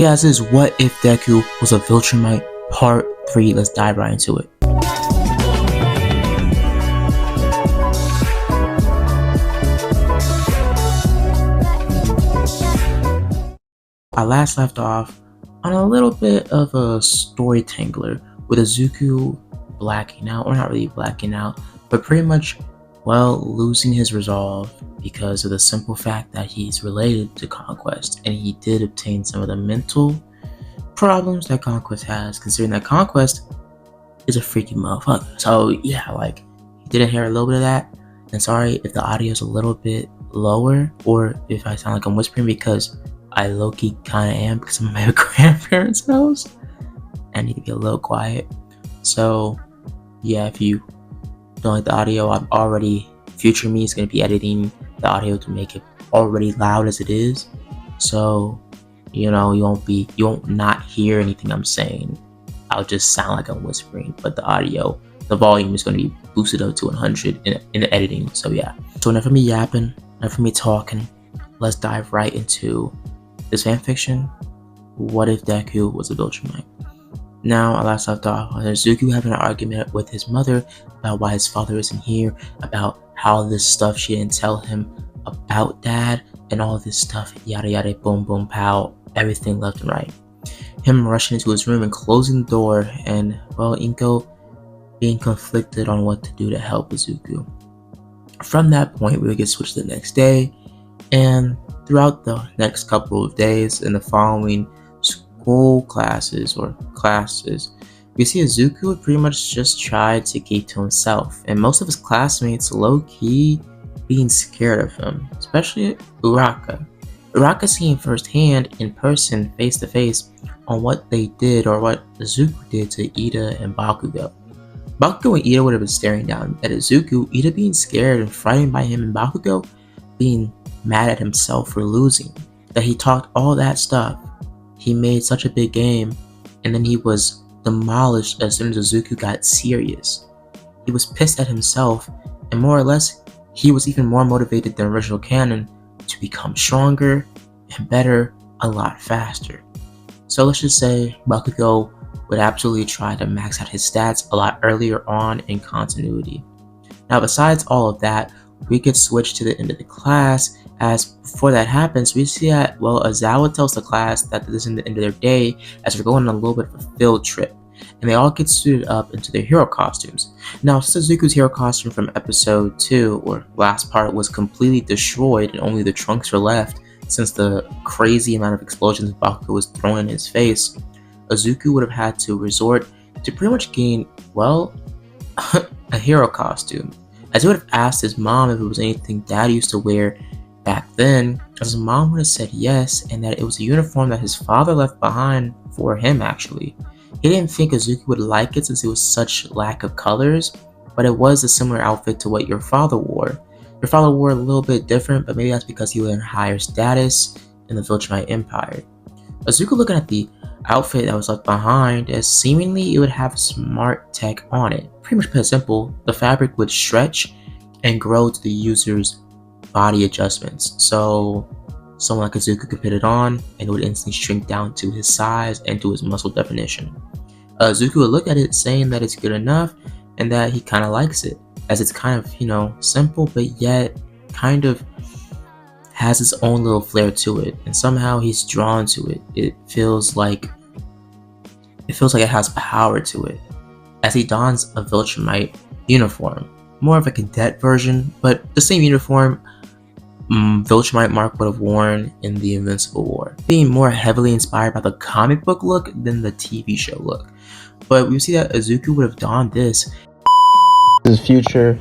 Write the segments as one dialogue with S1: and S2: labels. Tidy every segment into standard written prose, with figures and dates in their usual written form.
S1: Hey guys, this is What If Deku Was a Viltrumite Part 3. Let's dive right into it. I last left off on a little bit of a story tangler with Izuku blacking out, or not really blacking out, but pretty much, losing his resolve because of the simple fact that he's related to Conquest, and he did obtain some of the mental problems that Conquest has, considering that Conquest is a freaky motherfucker. So yeah, he did inherit a little bit of that. And sorry if the audio is a little bit lower, or if I sound like I'm whispering, because I low-key kind of am, because I'm at my grandparents' house. I need to get a little quiet. So yeah, if you don't like the audio, future me is going to be editing the audio to make it already loud as it is. So, you won't not hear anything I'm saying. I'll just sound like I'm whispering, but the volume is going to be boosted up to 100 in the editing. So yeah. So enough of me yapping, enough of me talking. Let's dive right into this fanfiction. What if Deku was a Viltrumite? Now, I last left off on Izuku having an argument with his mother about why his father isn't here, about how this stuff she didn't tell him about dad, and all this stuff, yada yada, boom boom pow, everything left and right. Him rushing into his room and closing the door, and Inko being conflicted on what to do to help Izuku. From that point, we would get switched to the next day, and throughout the next couple of days in the following school classes, we see Izuku would pretty much just try to keep to himself, and most of his classmates low-key being scared of him, especially Uraka. Uraka seeing firsthand, in person, face to face, on what they did, or what Izuku did to Ida and Bakugo. Bakugo and Ida would have been staring down at Izuku, Ida being scared and frightened by him, and Bakugo being mad at himself for losing. That he talked all that stuff, he made such a big game, and then he was demolished as soon as Izuku got serious. He was pissed at himself, and more or less, he was even more motivated than original canon to become stronger and better a lot faster. So let's just say Bakugo would absolutely try to max out his stats a lot earlier on in continuity. Now, besides all of that, we get switched to the end of the class, as before that happens, we see that, Aizawa tells the class that this is the end of their day, as we're going on a little bit of a field trip, and they all get suited up into their hero costumes. Now, since Izuku's hero costume from episode 2, or last part, was completely destroyed and only the trunks were left, since the crazy amount of explosions Bakugo was throwing in his face, Izuku would have had to resort to pretty much gain, a hero costume. As he would have asked his mom if it was anything dad used to wear back then, as his mom would have said yes, and that it was a uniform that his father left behind for him actually. He didn't think Izuku would like it since it was such lack of colors, but it was a similar outfit to what your father wore. Your father wore a little bit different, but maybe that's because he was in higher status in the Viltrumite Empire. Izuku looking at the outfit that was left behind, as seemingly it would have smart tech on it. Pretty much put it simple, the fabric would stretch and grow to the user's body adjustments. So someone like Izuku could put it on and it would instantly shrink down to his size and to his muscle definition. Izuku would look at it saying that it's good enough and that he kind of likes it, as it's kind of, simple, but yet kind of has its own little flair to it, and somehow he's drawn to it. It feels like it has power to it, as he dons a Viltrumite uniform, more of a cadet version, but the same uniform Viltrumite Mark would have worn in the Invincible War, being more heavily inspired by the comic book look than the TV show look. But we see that Izuku would have donned this.
S2: His future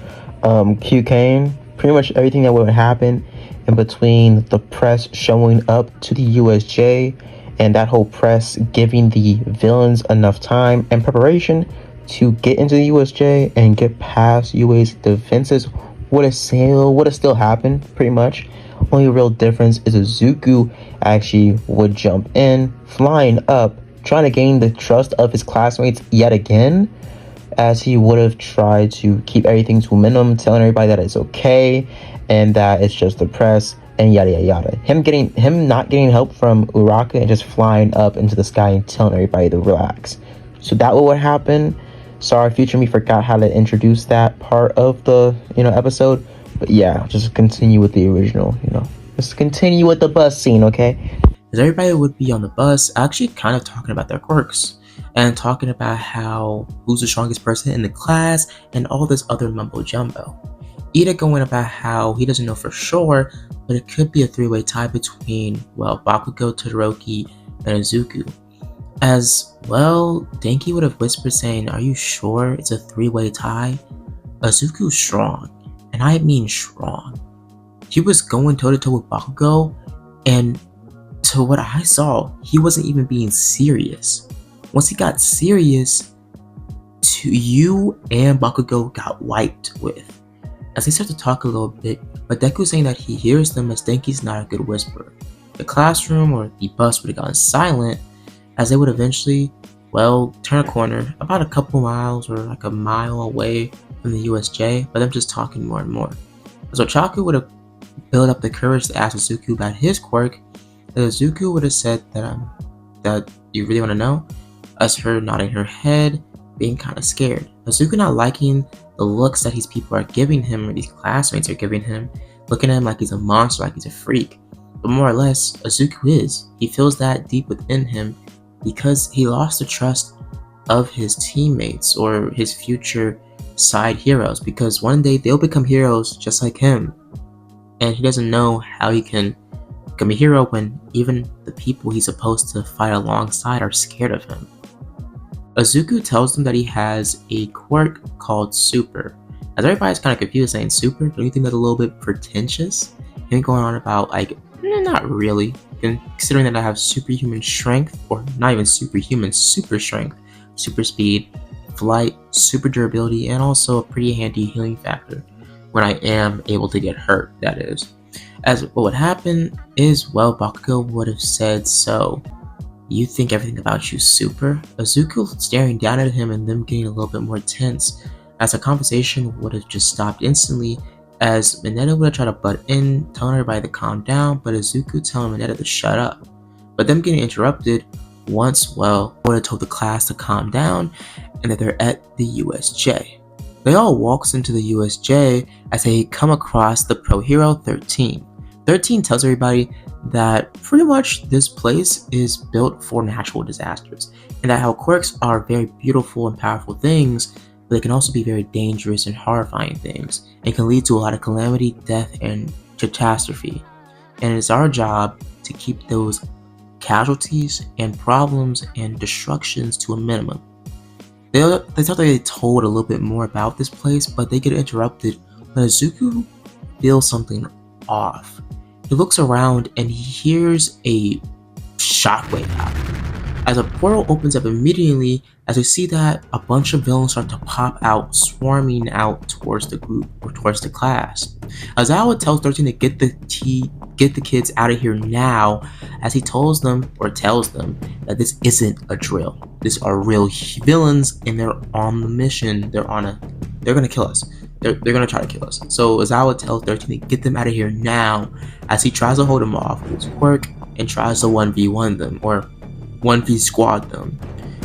S2: Q Kane, pretty much everything that would happen in between the press showing up to the USJ and that whole press giving the villains enough time and preparation to get into the USJ and get past UA's defenses would have still happened pretty much. Only real difference is Izuku actually would jump in, flying up, trying to gain the trust of his classmates yet again, as he would have tried to keep everything to a minimum, telling everybody that it's okay and that it's just the press, and yada yada yada. Him not getting help from Uraka and just flying up into the sky and telling everybody to relax. So that would happen. Sorry, future me forgot how to introduce that part of the episode. But yeah, just continue with the original. Just continue with the bus scene, okay?
S1: As everybody would be on the bus, actually kind of talking about their quirks and talking about how who's the strongest person in the class and all this other mumbo jumbo. Ida going about how he doesn't know for sure, but it could be a three-way tie between, well, Bakugo, Todoroki, and Izuku. As well, Denki would have whispered saying, "Are you sure it's a three-way tie?" Izuku's strong, and I mean strong. He was going toe-to-toe with Bakugo, and to what I saw, he wasn't even being serious. Once he got serious, you and Bakugo got wiped with. As they start to talk a little bit, but Deku saying that he hears them as Denki's not a good whisperer. The classroom or the bus would have gone silent as they would eventually, well, turn a corner about a couple miles or like a mile away from the USJ, but them just talking more and more. So Chaku would have built up the courage to ask Izuku about his quirk, and Izuku would have said that you really want to know, as her nodding her head, being kind of scared. Izuku not liking the looks that these people are giving him, or these classmates are giving him, looking at him like he's a monster, like he's a freak. But more or less, Izuku is. He feels that deep within him because he lost the trust of his teammates or his future side heroes, because one day they'll become heroes just like him. And he doesn't know how he can become a hero when even the people he's supposed to fight alongside are scared of him. Izuku tells them that he has a quirk called Super. As everybody's kind of confused saying Super, don't you think that's a little bit pretentious? Him going on about not really, considering that I have superhuman strength, or not even superhuman, super strength, super speed, flight, super durability, and also a pretty handy healing factor when I am able to get hurt, that is. As what would happen is, well, Bakugo would have said, "So, you think everything about you super?" Izuku staring down at him and them getting a little bit more tense, as the conversation would have just stopped instantly, as Mineta would have tried to butt in, telling everybody to calm down, but Izuku telling Mineta to shut up. But them getting interrupted once, well, would have told the class to calm down and that they're at the USJ. They all walks into the USJ as they come across the Pro Hero 13. 13 tells everybody that pretty much this place is built for natural disasters, and that how quirks are very beautiful and powerful things, but they can also be very dangerous and horrifying things, and can lead to a lot of calamity, death, and catastrophe. And it's our job to keep those casualties and problems and destructions to a minimum. They thought they told a little bit more about this place, but they get interrupted when Izuku feels something off. He looks around and he hears a shockwave happen. As a portal opens up immediately, as we see that a bunch of villains start to pop out, swarming out towards the group or towards the class. Azawa tells 13 to get the kids out of here now, as he tells them that this isn't a drill. These are real villains and they're on the mission. They're gonna kill us. They're gonna try to kill us. So Azawa tells 13 to get them out of here now, as he tries to hold them off with his quirk and tries to 1v1 them, or 1v squad them.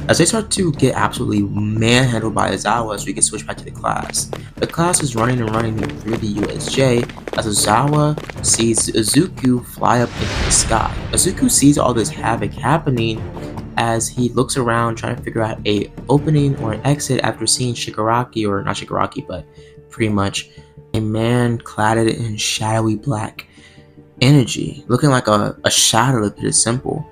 S1: As they start to get absolutely manhandled by Azawa, as we get switched back to the class. The class is running through the USJ as Azawa sees Izuku fly up into the sky. Izuku sees all this havoc happening as he looks around trying to figure out a opening or an exit after seeing Shigaraki, or not Shigaraki, but pretty much a man cladded in shadowy black energy, looking like a shadow, to put it simple.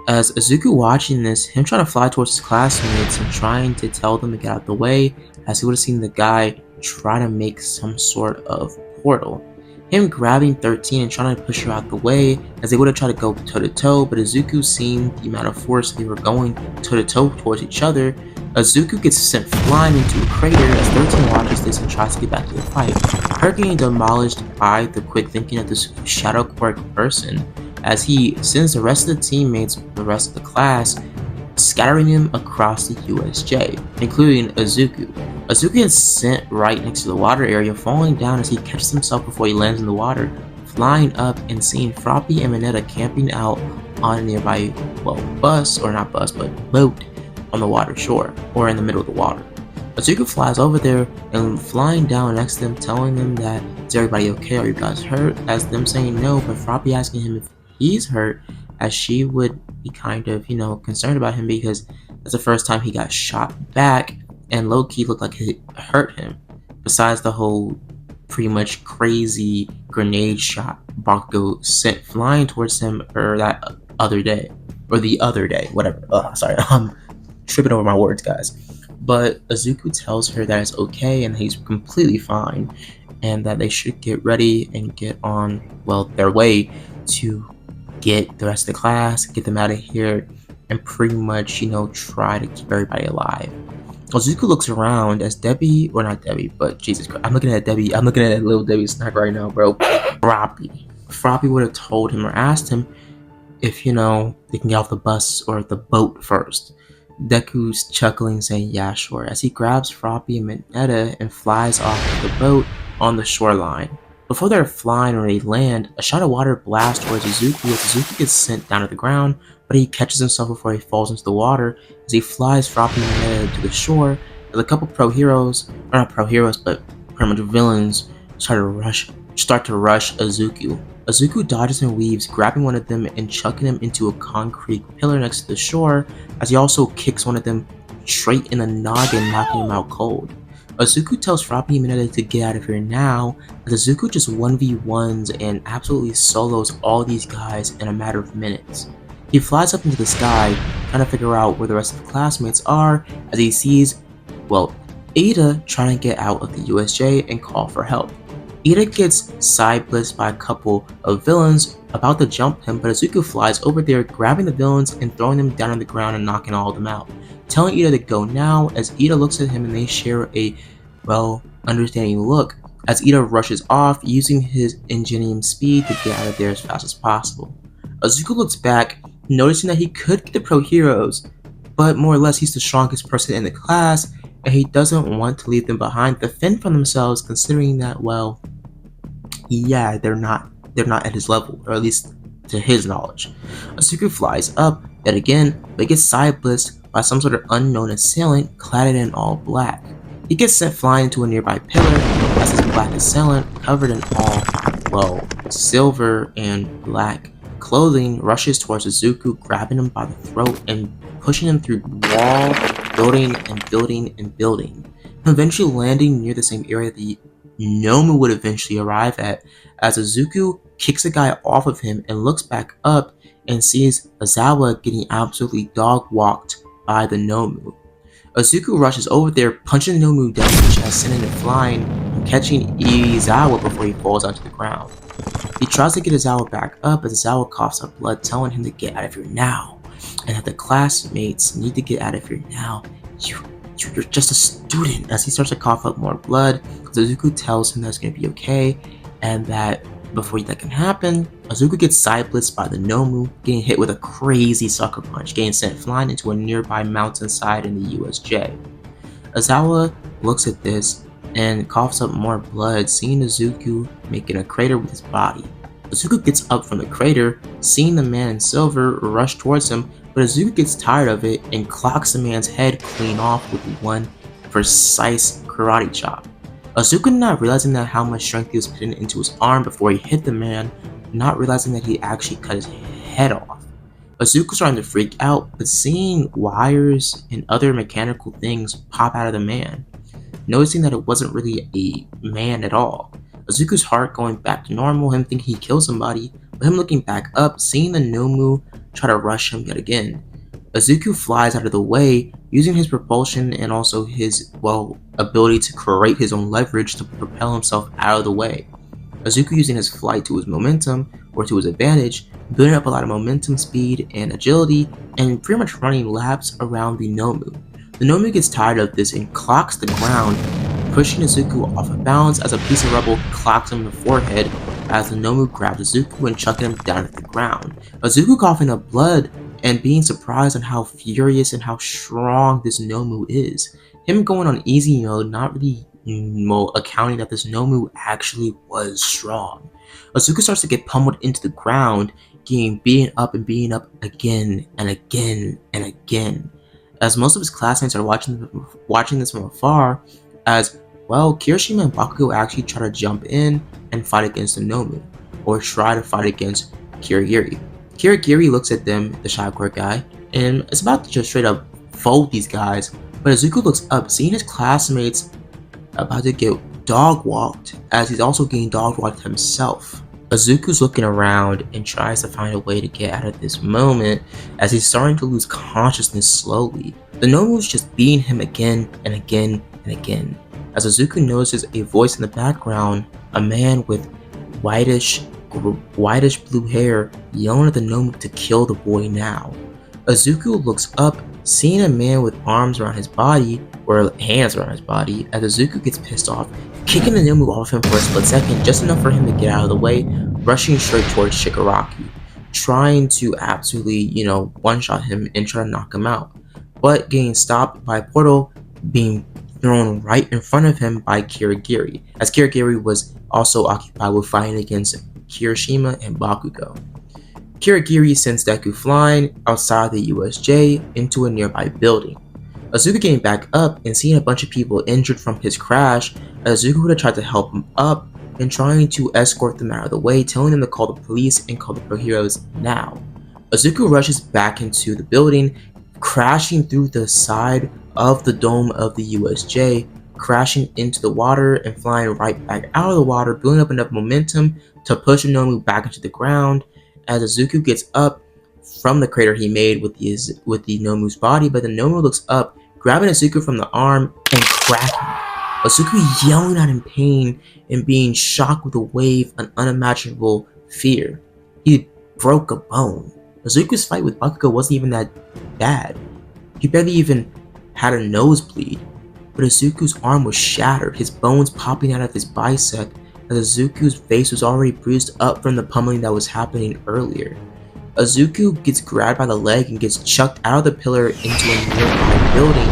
S1: As Izuku watching this, him trying to fly towards his classmates and trying to tell them to get out of the way, as he would have seen the guy try to make some sort of portal. Him grabbing 13 and trying to push her out the way, as they would have tried to go toe to toe, but Izuku, seeing the amount of force they were going toe to toe towards each other, Izuku gets sent flying into a crater as 13 watches this and tries to get back to the fight. Her getting demolished by the quick thinking of this shadow quirk person, as he sends the rest of the teammates, the rest of the class, scattering him across the USJ, including Izuku. Izuku is sent right next to the water area, falling down as he catches himself before he lands in the water, flying up and seeing Froppy and Mineta camping out on a nearby, bus, or not bus, but boat on the water shore, or in the middle of the water. Azuka flies over there and flying down next to them, telling them that, is everybody okay? Are you guys hurt? As them saying no, but Froppy asking him if he's hurt, as she would be kind of, concerned about him because that's the first time he got shot back, and low-key looked like it hurt him. Besides the whole pretty much crazy grenade shot Bakugo sent flying towards him that other day, or the other day, whatever. Sorry, I'm tripping over my words, guys. But Azuku tells her that it's okay and he's completely fine, and that they should get ready and get on, their way to get the rest of the class, get them out of here, and pretty much, try to keep everybody alive. Azuku looks around as Debbie, or not Debbie, but Jesus Christ, I'm looking at Debbie, I'm looking at little Debbie snack right now, bro. Froppy would have told him or asked him if, they can get off the bus or the boat first. Deku's chuckling, saying, yeah, sure, as he grabs Froppy and Mineta and flies off the boat on the shoreline. Before they're flying or they land, a shot of water blasts towards Azuku as Azuku gets sent down to the ground, but he catches himself before he falls into the water as he flies Froppy and Mineta to the shore as a couple pro heroes, or not pro heroes, but pretty much villains, start to rush Azuku. Azuku dodges and weaves, grabbing one of them and chucking him into a concrete pillar next to the shore, as he also kicks one of them straight in the noggin, knocking him out cold. Azuku tells Froppy and Mineta to get out of here now, as Azuku just 1v1s and absolutely solos all these guys in a matter of minutes. He flies up into the sky, trying to figure out where the rest of the classmates are, as he sees, Ada trying to get out of the USJ and call for help. Ada gets side blitzed by a couple of villains about to jump him, but Azuku flies over there, grabbing the villains and throwing them down on the ground and knocking all of them out, telling Ada to go now, as Ada looks at him and they share a, understanding look, as Ada rushes off, using his ingenium speed to get out of there as fast as possible. Azuku looks back, noticing that he could get the pro heroes, but more or less he's the strongest person in the class, and he doesn't want to leave them behind to fend for themselves, considering that, they're not at his level, or at least to his knowledge. Azuku flies up yet again, but gets side blitzed by some sort of unknown assailant clad in all black. He gets sent flying into a nearby pillar as his black assailant, covered in all, silver and black clothing, rushes towards Azuku, grabbing him by the throat and pushing him through wall, building and building and building, eventually landing near the same area the Nomu would eventually arrive at, as Azuku kicks a guy off of him and looks back up and sees Aizawa getting absolutely dog-walked by the Nomu. Azuku rushes over there, punching the Nomu down the chest, sending it flying and catching Aizawa before he falls onto the ground. He tries to get Aizawa back up as Aizawa coughs up blood, telling him to get out of here now, and that the classmates need to get out of here now. You're just a student, as he starts to cough up more blood. Azuku tells him that it's going to be okay, and that before that can happen, Azuku gets side blitzed by the Nomu, getting hit with a crazy sucker punch, getting sent flying into a nearby mountainside in the USJ. Aizawa looks at this and coughs up more blood, seeing Azuku making a crater with his body. Azuku gets up from the crater, seeing the man in silver rush towards him, but Azuku gets tired of it and clocks the man's head clean off with one precise karate chop. Azuka, not realizing that how much strength he was putting into his arm before he hit the man, not realizing that he actually cut his head off. Azuka's starting to freak out, but seeing wires and other mechanical things pop out of the man, noticing that it wasn't really a man at all. Azuku's heart going back to normal, him thinking he killed somebody, but him looking back up, seeing the Nomu try to rush him yet again. Azuku flies out of the way, using his propulsion and also his, ability to create his own leverage to propel himself out of the way. Azuku using his flight to his momentum, or to his advantage, building up a lot of momentum, speed, and agility, and pretty much running laps around the Nomu. The Nomu gets tired of this and clocks the ground, pushing Azuku off of balance as a piece of rubble clocks him in the forehead as the Nomu grabs Azuku and chucking him down at the ground. Azuku coughing up blood and being surprised on how furious and how strong this Nomu is. Him going on easy mode, not really accounting that this Nomu actually was strong. Azuka starts to get pummeled into the ground, getting beaten up and beaten up again and again and again. As most of his classmates are watching this from afar, as well, Kirishima and Bakugo actually try to jump in and fight against the Nomu, or try to fight against Kirigiri. Kirigiri looks at them, the Shadow guy, and is about to just straight up fold these guys, but Izuku looks up, seeing his classmates about to get dog walked, as he's also getting dog walked himself. Izuku's looking around and tries to find a way to get out of this moment, as he's starting to lose consciousness slowly. The Nomu's just beating him again and again and again. As Izuku notices a voice in the background, a man with whitish blue hair yelling at the Nomu to kill the boy now. Izuku looks up, seeing a man with arms around his body, or hands around his body, as Izuku gets pissed off, kicking the Nomu off him for a split second, just enough for him to get out of the way, rushing straight towards Shigaraki, trying to absolutely, one-shot him and try to knock him out, but getting stopped by a portal being thrown right in front of him by Kirigiri, as Kirigiri was also occupied with fighting against Kirishima and Bakugo. Kirigiri sends Deku flying outside the USJ into a nearby building. Izuku getting back up and seeing a bunch of people injured from his crash, as Izuku would have tried to help him up and trying to escort them out of the way, telling them to call the police and call the pro heroes now. Izuku rushes back into the building, crashing through the side of the dome of the USJ, crashing into the water and flying right back out of the water, building up enough momentum to push Nomu back into the ground. As Izuku gets up from the crater he made with the Nomu's body, but the Nomu looks up, grabbing Izuku from the arm and cracking him. Izuku yelling out in pain and being shocked with a wave of unimaginable fear. He broke a bone. Izuku's fight with Bakugo wasn't even that bad. He barely even had a nosebleed, but Izuku's arm was shattered, his bones popping out of his bicep, as Izuku's face was already bruised up from the pummeling that was happening earlier. Izuku gets grabbed by the leg and gets chucked out of the pillar into a nearby building,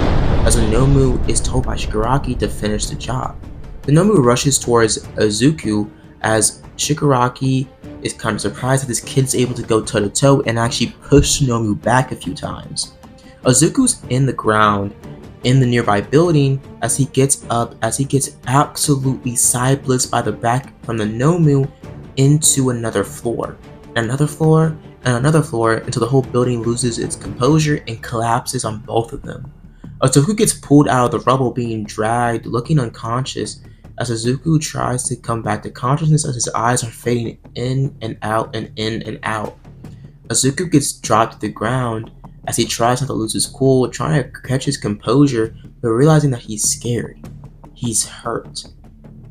S1: as the Nomu is told by Shigaraki to finish the job. The Nomu rushes towards Izuku, as Shigaraki is kind of surprised that this kid's able to go toe-to-toe and actually push Nomu back a few times. Izuku's in the ground in the nearby building as he gets absolutely side-blitzed by the back from the Nomu into another floor, and another floor, and another floor, until the whole building loses its composure and collapses on both of them. Izuku gets pulled out of the rubble, being dragged, looking unconscious, as Izuku tries to come back to consciousness as his eyes are fading in and out and in and out. Izuku gets dropped to the ground as he tries not to lose his cool, trying to catch his composure, but realizing that he's scared, he's hurt,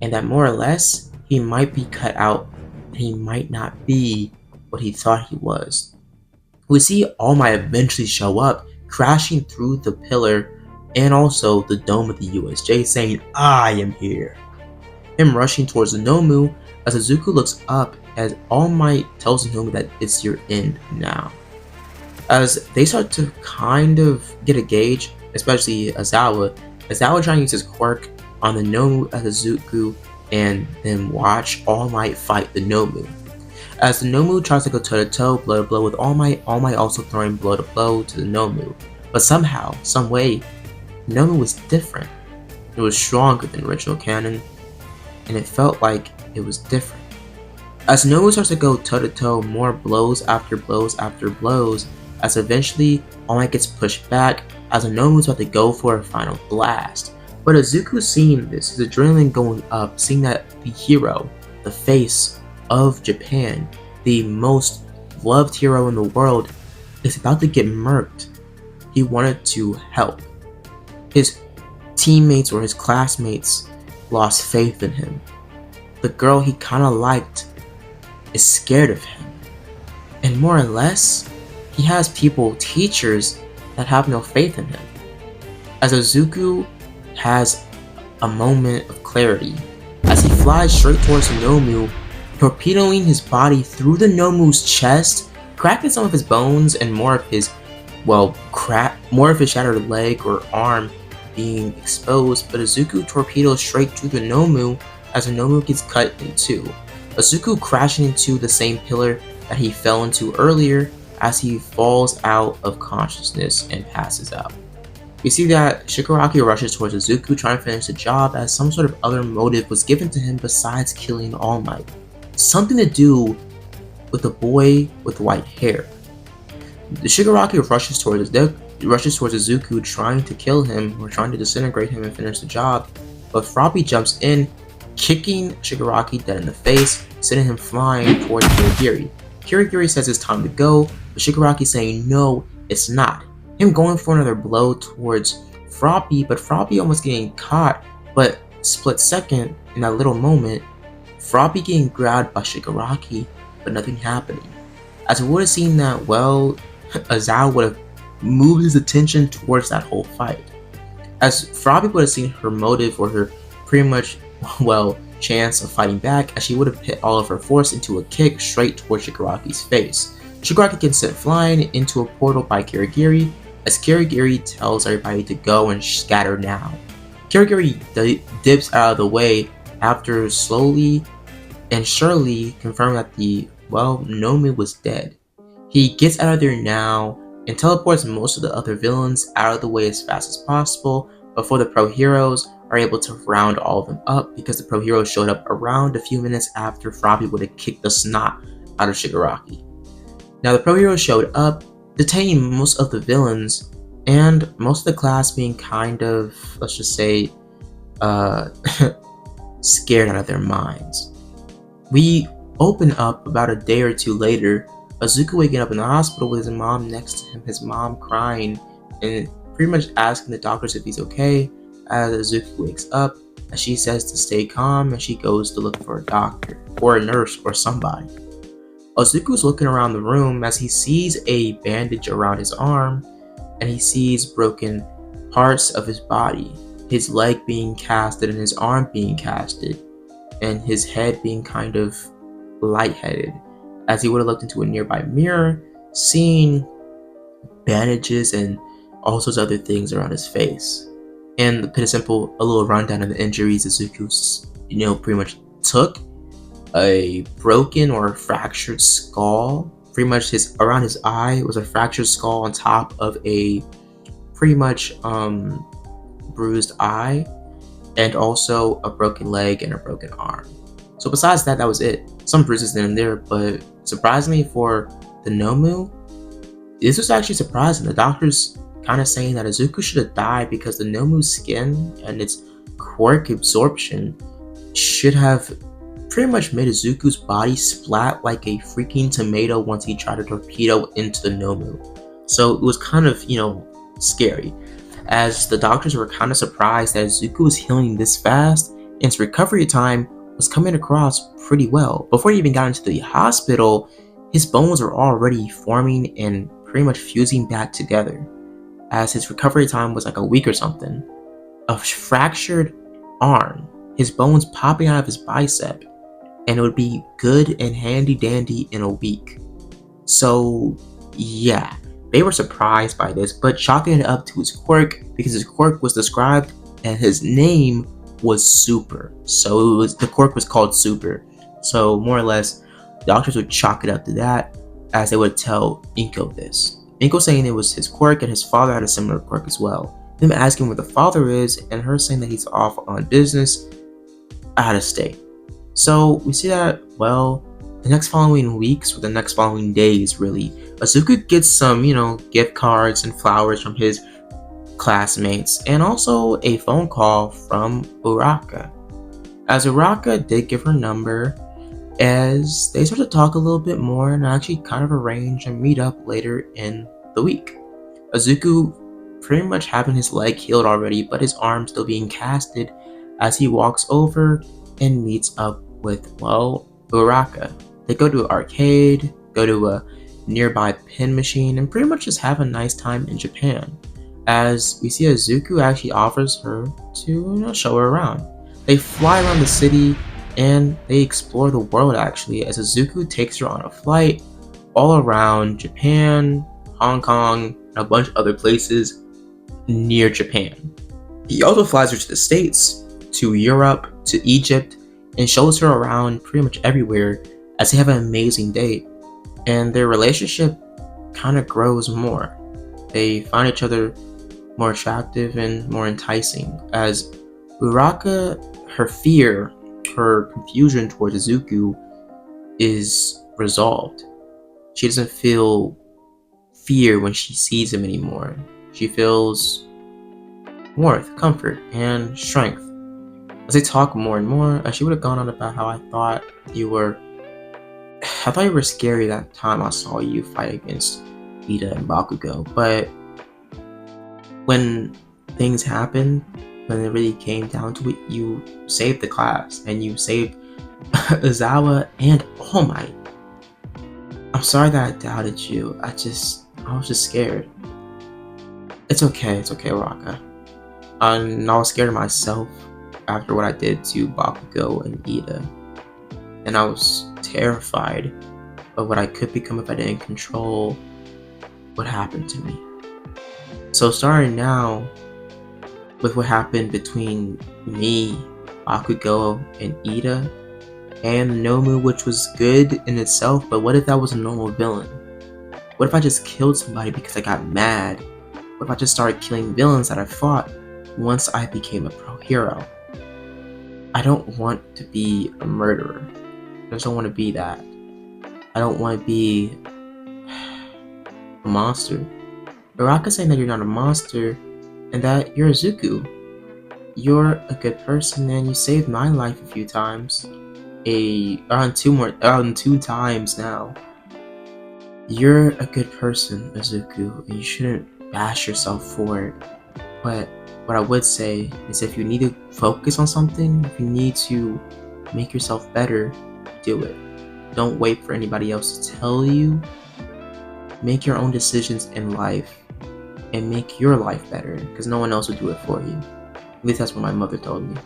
S1: and that more or less, he might be cut out, and he might not be what he thought he was. We see All Might eventually show up, crashing through the pillar and also the dome of the USJ, saying, "I am here." Him rushing towards the Nomu, as Izuku looks up as All Might tells the Nomu that it's your end now. As they start to kind of get a gauge, especially Aizawa trying to use his quirk on the Nomu as Izuku and then watch All Might fight the Nomu. As the Nomu tries to go toe-to-toe, blow with All Might also throwing blow to blow to the Nomu. But somehow, some way, Nomu was different. It was stronger than original canon, and it felt like it was different. As Nomu starts to go toe-to-toe, more blows after blows after blows, as eventually All Might gets pushed back as the Nomu's about to go for a final blast. But Izuku seeing this, his adrenaline going up, seeing that the hero, the face of Japan, the most loved hero in the world, is about to get murked. He wanted to help. His teammates or his classmates lost faith in him. The girl he kinda liked is scared of him. And more or less, he has people, teachers, that have no faith in him. As Izuku has a moment of clarity, as he flies straight towards the Nomu, torpedoing his body through the Nomu's chest, cracking some of his bones and more of his shattered leg or arm being exposed, but Izuku torpedoes straight through the Nomu as the Nomu gets cut in two. Izuku crashing into the same pillar that he fell into earlier as he falls out of consciousness and passes out. We see that Shigaraki rushes towards Izuku trying to finish the job as some sort of other motive was given to him besides killing All Might. Something to do with the boy with white hair. The Shigaraki rushes towards Izuku trying to kill him or trying to disintegrate him and finish the job, but Froppy jumps in, kicking Shigaraki dead in the face, sending him flying towards Kirigiri. Kirigiri says it's time to go, but Shigaraki saying no, it's not. Him going for another blow towards Froppy, but Froppy almost getting caught, but split second, in that little moment, Froppy getting grabbed by Shigaraki, but nothing happening. As we would have seen that, well, Azao would have moved his attention towards that whole fight. As Froppy would have seen her motive or her pretty much, well, chance of fighting back, as she would have put all of her force into a kick straight towards Shigaraki's face. Shigaraki gets sent flying into a portal by Kirigiri, as Kirigiri tells everybody to go and scatter now. Kirigiri dips out of the way after slowly and surely confirming that the, well, Nomu was dead. He gets out of there now and teleports most of the other villains out of the way as fast as possible before the pro heroes are able to round all of them up, because the pro heroes showed up around a few minutes after Froppy would have kicked the snot out of Shigaraki. Now the pro heroes showed up, detaining most of the villains and most of the class being kind of, let's just say, scared out of their minds. We open up about a day or two later, Izuku waking up in the hospital with his mom next to him, his mom crying and pretty much asking the doctors if he's okay. As Izuku wakes up, as she says to stay calm, and she goes to look for a doctor or a nurse or somebody. Izuku's looking around the room as he sees a bandage around his arm, and he sees broken parts of his body, his leg being casted and his arm being casted, and his head being kind of lightheaded, as he would have looked into a nearby mirror, seeing bandages and all sorts of other things around his face. And to put a little rundown of the injuries Izuku's, pretty much took: a broken or fractured skull. Pretty much around his eye was a fractured skull on top of a pretty much bruised eye, and also a broken leg and a broken arm. So besides that, that was it. Some bruises in there, but surprisingly for the Nomu, this was actually surprising. The doctors kind of saying that Izuku should have died because the Nomu's skin and its quirk absorption should have pretty much made Izuku's body splat like a freaking tomato once he tried to torpedo into the Nomu. So it was kind of, scary, as the doctors were kind of surprised that Izuku was healing this fast and his recovery time was coming across pretty well. Before he even got into the hospital, his bones were already forming and pretty much fusing back together, as his recovery time was like a week or something. A fractured arm, his bones popping out of his bicep, and it would be good and handy dandy in a week. So yeah, they were surprised by this, but chalking it up to his quirk, because his quirk was described and his name was Super. So the quirk was called Super. So more or less, doctors would chalk it up to that, as they would tell Inko this. Inko saying it was his quirk, and his father had a similar quirk as well. Them asking where the father is, and her saying that he's off on business out of state. So we see that, well, the next following weeks, or the next following days really, Izuku gets some, gift cards and flowers from his classmates, and also a phone call from Uraka. As Uraka did give her number, as they start to talk a little bit more and actually kind of arrange a meet up later in the week. Izuku pretty much having his leg healed already, but his arm still being casted, as he walks over and meets up with, well, Uraka. They go to an arcade, go to a nearby pin machine, and pretty much just have a nice time in Japan, as we see Izuku actually offers her to show her around. They fly around the city and they explore the world actually, as Izuku takes her on a flight all around Japan, Hong Kong, and a bunch of other places near Japan. He also flies her to the States, to Europe, to Egypt, and shows her around pretty much everywhere as they have an amazing date. And their relationship kind of grows more. They find each other more attractive and more enticing as Uraka, her fear, her confusion towards Izuku is resolved. She doesn't feel fear when she sees him anymore. She feels warmth, comfort, and strength. As they talk more and more, she would have gone on about how I thought you were scary that time I saw you fight against Ida and Bakugo, but when things happened, when it really came down to it, you saved the class and you saved Izawa and All Might. I'm sorry that I doubted you. I was just scared. It's okay, Raka. I was scared of myself after what I did to Bakugo and Ida. And I was terrified of what I could become if I didn't control what happened to me. So starting now, with what happened between me, Bakugo, and Ida, and Nomu, which was good in itself, but what if that was a normal villain? What if I just killed somebody because I got mad? What if I just started killing villains that I fought once I became a pro hero? I don't want to be a murderer. I just don't want to be that. I don't want to be a monster. Uraka's saying that you're not a monster and that you're Izuku. You're a good person and you saved my life a few times. Around two times now. You're a good person, Izuku, and you shouldn't bash yourself for it. But what I would say is if you need to focus on something, if you need to make yourself better, do it. Don't wait for anybody else to tell you. Make your own decisions in life and make your life better because no one else will do it for you. At least that's what my mother told me.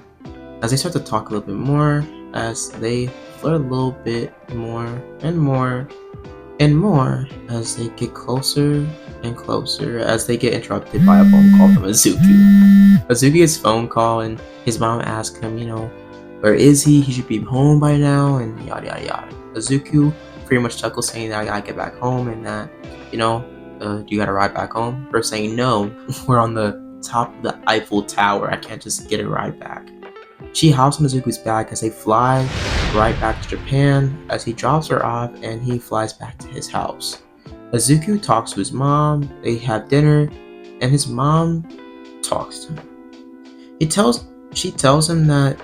S1: As they start to talk a little bit more, as they flirt a little bit more and more and more, as they get closer and closer, as they get interrupted by a phone call from Izuku. Izuku gets a phone call and his mom asks him, where is he? He should be home by now, and yada yada yada. Izuku pretty much chuckles saying that I gotta get back home and that, do you gotta ride back home? Her saying no, we're on the top of the Eiffel Tower, I can't just get a ride back. She hops on Izuku's back as they fly right back to Japan as he drops her off and he flies back to his house. Izuku talks to his mom, they have dinner, and his mom talks to him. She tells him that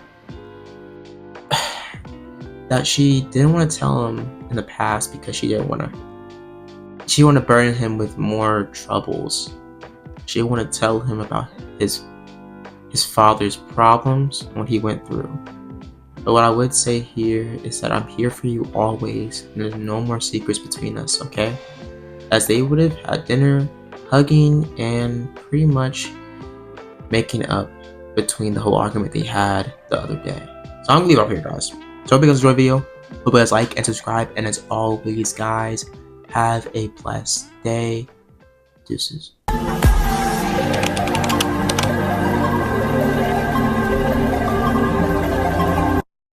S1: she didn't want to tell him in the past because she didn't want to burden him with more troubles. She didn't want to tell him about his father's problems and what he went through. But what I would say here is that I'm here for you always, and there's no more secrets between us, okay? As they would have had dinner, hugging, and pretty much making up between the whole argument they had the other day. So I'm gonna leave it up here, guys. So I hope you guys enjoyed the video. Hope you guys like and subscribe, and as always, guys, have a blessed day. Deuces.